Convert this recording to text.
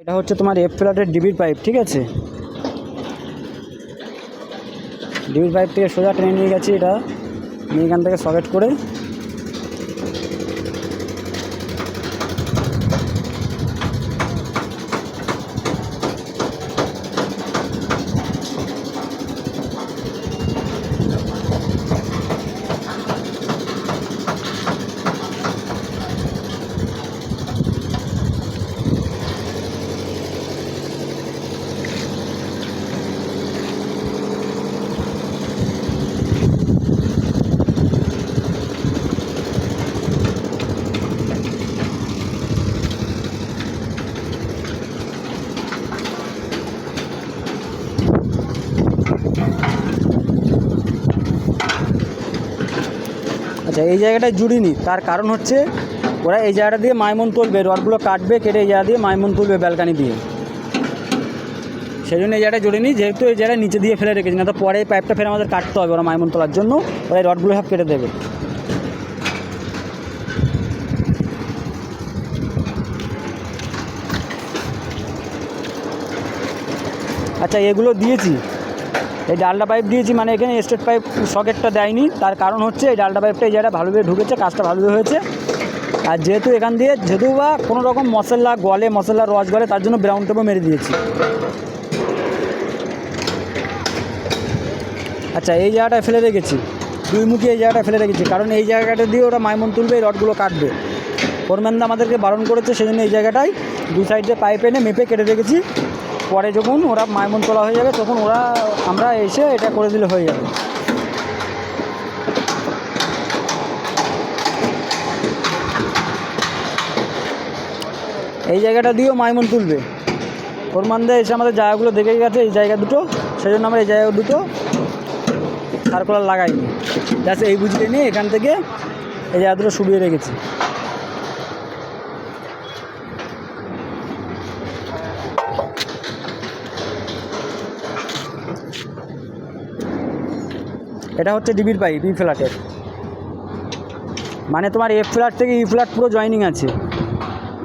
এটা হচ্ছে তোমার এফ ফ্ল্যাটের ডিবির পাইপ, ঠিক আছে। ডিবির পাইপ থেকে সোজা টেনে নিয়ে গেছি, এটা নিয়ে এখান থেকে সকেট করে আচ্ছা, এই জায়গাটায় জুড়িনি, তার কারণ হচ্ছে ওরা এই জায়গাটা দিয়ে মাইমন তুলবে, রডগুলো কাটবে, কেটে এই জায়গা দিয়ে মাইমন তুলবে ব্যালকানি দিয়ে, সেই জন্য এই জায়গাটা জুড়িনি। যেহেতু এই জায়গায় নিচে দিয়ে ফেলে রেখেছি, না তো পরে এই পাইপটা ফেলে আমাদের কাটতে হবে ওরা মাইমন তোলার জন্য, ওরা এই রডগুলো সব কেটে দেবে। আচ্ছা, এগুলো দিয়েছি, এই ডালটা পাইপ দিয়েছি, মানে এখানে স্টেট পাইপ সকেটটা দেয়নি, তার কারণ হচ্ছে এই ডালটা পাইপটা এই জায়গাটা ভালোভাবে ঢুকেছে, কাজটা ভালোভাবে হয়েছে। আর যেহেতু এখান দিয়ে যেহেতু বা কোনো রকম মশলা গলে, মশলার রস গলে, তার জন্য ব্রাউন টেপও মেরে দিয়েছি। আচ্ছা, এই জায়গাটায় ফেলে রেখেছি, দুই মুখী এই জায়গাটা ফেলে রেখেছি, কারণ এই জায়গাটা দিয়ে ওরা মাইমন তুলবে, এই রডগুলো কাটবে। ফোরম্যানদা আমাদেরকে বারণ করেছে, সেই জন্য এই জায়গাটায় দুই সাইডে পাইপ এনে মেপে কেটে রেখেছি। পরে যখন ওরা মাইমন তোলা হয়ে যাবে তখন আমরা এসে এটা করে দিলে হয়ে যাবে। এই জায়গাটা দিয়েও মাইমন তুলবে। ফোরম্যানদা এসে আমাদের জায়গাগুলো দেখে গেছে, এই জায়গা দুটো, সেই জন্য আমরা এই জায়গা দুটো সার্কুলার লাগাইনি, জাস্ট এই বুঝিয়ে নিয়ে এখান থেকে এই জায়গা দুটো শুবিয়ে রেখেছি। এটা হচ্ছে ডিবির পাইপ ই ফ্ল্যাটের, মানে তোমার এফ ফ্ল্যাট থেকে ই ফ্ল্যাট পুরো জয়েনিং আছে।